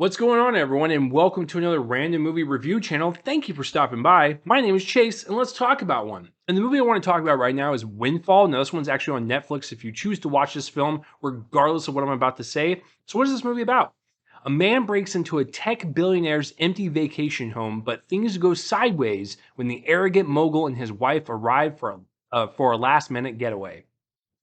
What's going on, everyone, and welcome to another random movie review channel. Thank you for stopping by. My name is Chase, and let's talk about one. And the movie I want to talk about right now is Windfall. Now, this one's actually on Netflix if you choose to watch this film, regardless of what I'm about to say. So, what is this movie about? A man breaks into a tech billionaire's empty vacation home, but things go sideways when the arrogant mogul and his wife arrive for a last-minute getaway.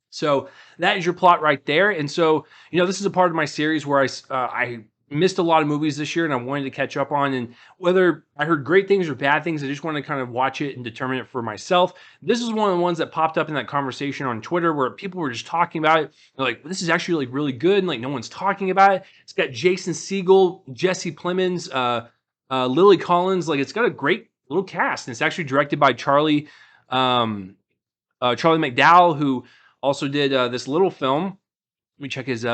So that is your plot right there. And so, this is a part of my series where I missed a lot of movies this year and I wanted to catch up on. And whether I heard great things or bad things, I just wanted to kind of watch it and determine it for myself. This is one of the ones that popped up in that conversation on Twitter where people were just talking about it. They're like, this is actually like really good. And like, no one's talking about it. It's got Jason Segel, Jesse Plemons, Lily Collins. Like, it's got a great little cast. And it's actually directed by Charlie McDowell, who also did this little film. Let me check his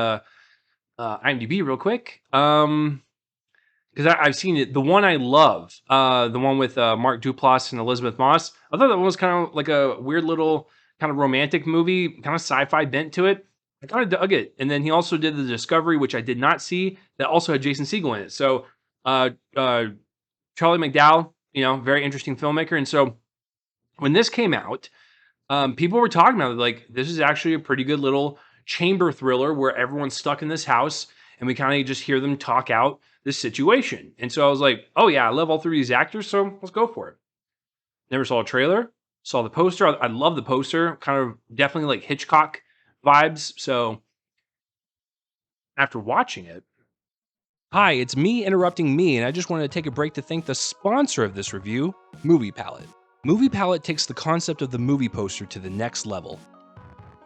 IMDb real quick. Because I've seen it. The one I love, the one with Mark Duplass and Elizabeth Moss. I thought that one was kind of like a weird little kind of romantic movie, kind of sci-fi bent to it. I kind of dug it. And then he also did The Discovery, which I did not see, that also had Jason Segel in it. So uh, uh, Charlie McDowell, very interesting filmmaker. And so when this came out, people were talking about it, like, this is actually a pretty good little chamber thriller where everyone's stuck in this house and we kind of just hear them talk out this situation. And so I was like, oh yeah, I love all three of these actors, so let's go for it. Never saw a trailer, saw the poster. I love the poster, kind of definitely like Hitchcock vibes. So after watching it, hi, it's me interrupting me, and I just wanted to take a break to thank the sponsor of this review, Movie Palette. Movie Palette takes the concept of the movie poster to the next level.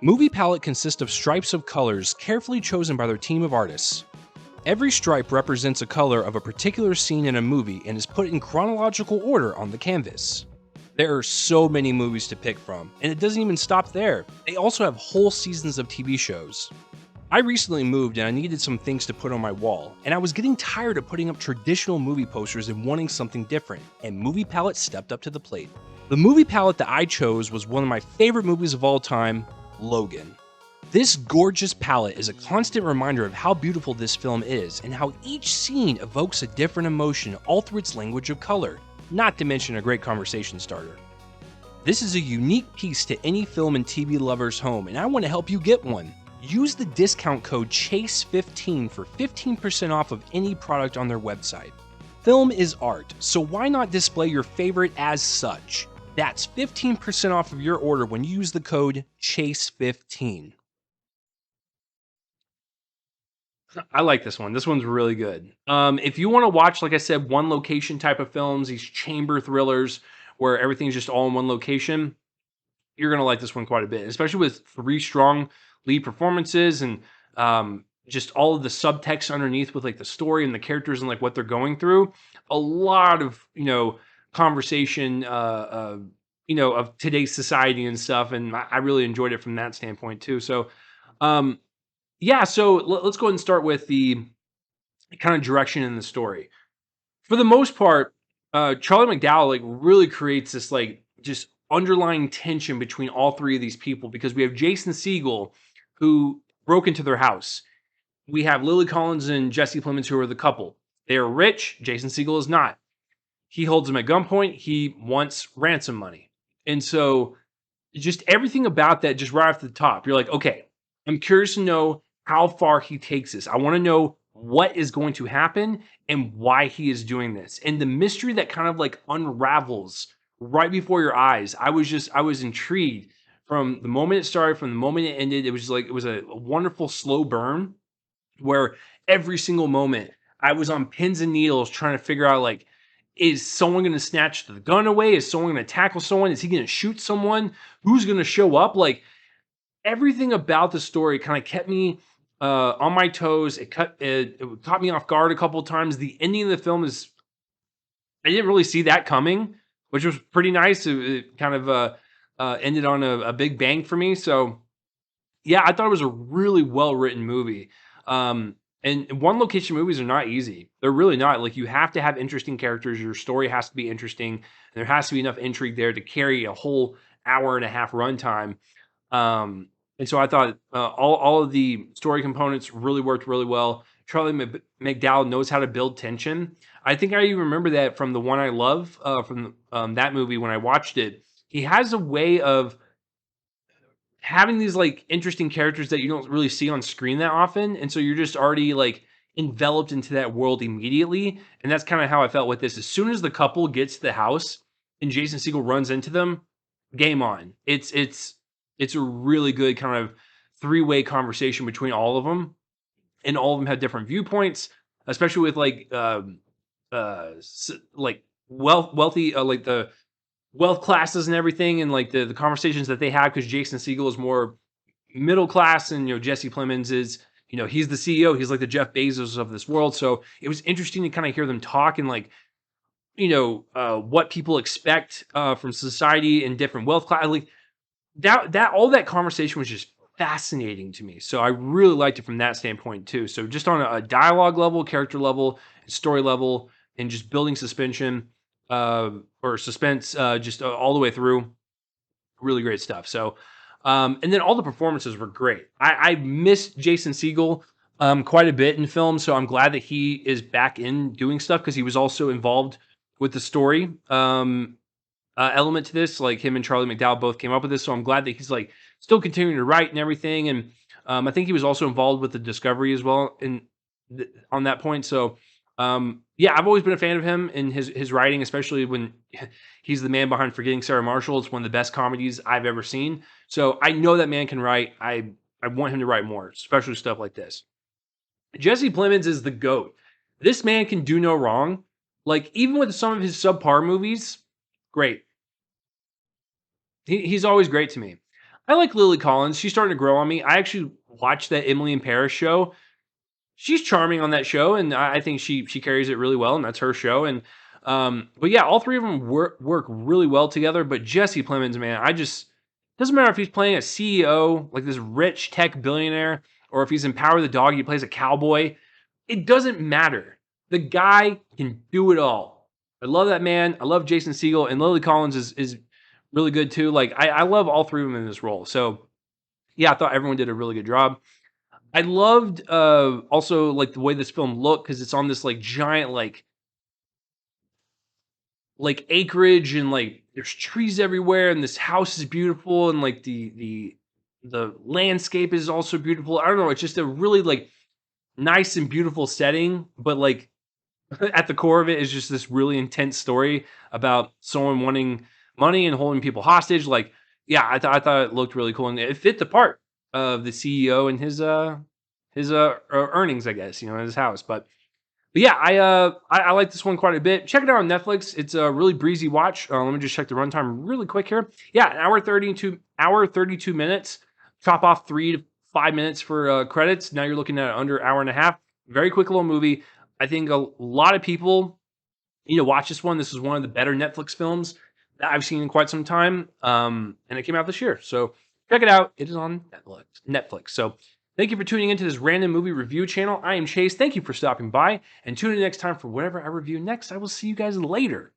Movie Palette consists of stripes of colors carefully chosen by their team of artists. Every stripe represents a color of a particular scene in a movie and is put in chronological order on the canvas. There are so many movies to pick from, and it doesn't even stop there. They also have whole seasons of TV shows. I recently moved and I needed some things to put on my wall, and I was getting tired of putting up traditional movie posters and wanting something different, and Movie Palette stepped up to the plate. The movie palette that I chose was one of my favorite movies of all time, Logan. This gorgeous palette is a constant reminder of how beautiful this film is and how each scene evokes a different emotion all through its language of color, not to mention a great conversation starter. This is a unique piece to any film and TV lover's home, and I want to help you get one. Use the discount code CHASE15 for 15% off of any product on their website. Film is art, so why not display your favorite as such? That's 15% off of your order when you use the code CHASE15. I like this one. This one's really good. If you want to watch, like I said, one location type of films, these chamber thrillers where everything's just all in one location, you're going to like this one quite a bit, especially with three strong lead performances and just all of the subtext underneath with like the story and the characters and like what they're going through. A lot of, conversation, of today's society and stuff. And I really enjoyed it from that standpoint too. So, yeah, so let's go ahead and start with the kind of direction in the story. For the most part, Charlie McDowell like really creates this like just underlying tension between all three of these people because we have Jason Segel who broke into their house. We have Lily Collins and Jesse Plemons who are the couple. They are rich. Jason Segel is not. He holds them at gunpoint. He wants ransom money. And so just everything about that just right off the top, you're like, okay, I'm curious to know how far he takes this. I want to know what is going to happen and why he is doing this. And the mystery that kind of like unravels right before your eyes. I was intrigued from the moment it started, from the moment it ended. It was just like, it was a wonderful slow burn where every single moment I was on pins and needles trying to figure out like, is someone going to snatch the gun away? Is someone going to tackle someone? Is he going to shoot someone? Who's going to show up? Like everything about the story kind of kept me on my toes. It caught me off guard a couple of times. The ending of the film is, I didn't really see that coming, which was pretty nice. It kind of ended on a big bang for me. So yeah, I thought it was a really well written movie. And one location movies are not easy. They're really not. Like you have to have interesting characters. Your story has to be interesting. And there has to be enough intrigue there to carry a whole hour and a half runtime. And so I thought all of the story components really worked really well. Charlie McDowell knows how to build tension. I think I even remember that from The One I Love, from that movie when I watched it. He has a way of having these like interesting characters that you don't really see on screen that often, and so you're just already like enveloped into that world immediately. And that's kind of how I felt with this. As soon as the couple gets to the house and Jason Segel runs into them, game on. It's a really good kind of three-way conversation between all of them, and all of them have different viewpoints, especially with like like wealthy like the wealth classes and everything, and like the conversations that they have, because Jason Segel is more middle class, and Jesse Plemons is, he's the CEO, he's like the Jeff Bezos of this world. So it was interesting to kind of hear them talk, and like what people expect from society and different wealth class. Like that all that conversation was just fascinating to me. So I really liked it from that standpoint too. So just on a dialogue level, character level, story level, and just building suspension or suspense, just all the way through. Really great stuff. So, and then all the performances were great. I missed Jason Segel quite a bit in film, so I'm glad that he is back in doing stuff, because he was also involved with the story element to this. Like him and Charlie McDowell both came up with this, so I'm glad that he's like still continuing to write and everything. And I think he was also involved with the discovery as well on that point. So yeah, I've always been a fan of him and his writing, especially when he's the man behind Forgetting Sarah Marshall. It's one of the best comedies I've ever seen. So I know that man can write. I want him to write more, especially stuff like this. Jesse Plemons is the GOAT. This man can do no wrong. Like, even with some of his subpar movies, great. He's always great to me. I like Lily Collins. She's starting to grow on me. I actually watched that Emily in Paris show. She's charming on that show, and I think she carries it really well, and that's her show. And but yeah, all three of them work really well together. But Jesse Plemons, man, doesn't matter if he's playing a CEO, like this rich tech billionaire, or if he's in Power of the Dog, he plays a cowboy. It doesn't matter. The guy can do it all. I love that man. I love Jason Segel, and Lily Collins is really good too. Like I love all three of them in this role. So yeah, I thought everyone did a really good job. I loved also like the way this film looked, because it's on this like giant like acreage, and like there's trees everywhere, and this house is beautiful, and like the landscape is also beautiful. I don't know, it's just a really like nice and beautiful setting, but like at the core of it is just this really intense story about someone wanting money and holding people hostage. Like, yeah, I thought it looked really cool, and it fit the part of the CEO and his earnings, I guess, in his house. But yeah, I like this one quite a bit. Check it out on Netflix. It's a really breezy watch. Let me just check the runtime really quick here. Yeah, an hour 32 minutes. Chop off 3 to 5 minutes for credits. Now you're looking at under hour and a half. Very quick little movie. I think a lot of people watch this one. This is one of the better Netflix films that I've seen in quite some time. And it came out this year. So check it out. It is on Netflix. So thank you for tuning into this random movie review channel. I am Chase. Thank you for stopping by, and tune in next time for whatever I review next. I will see you guys later.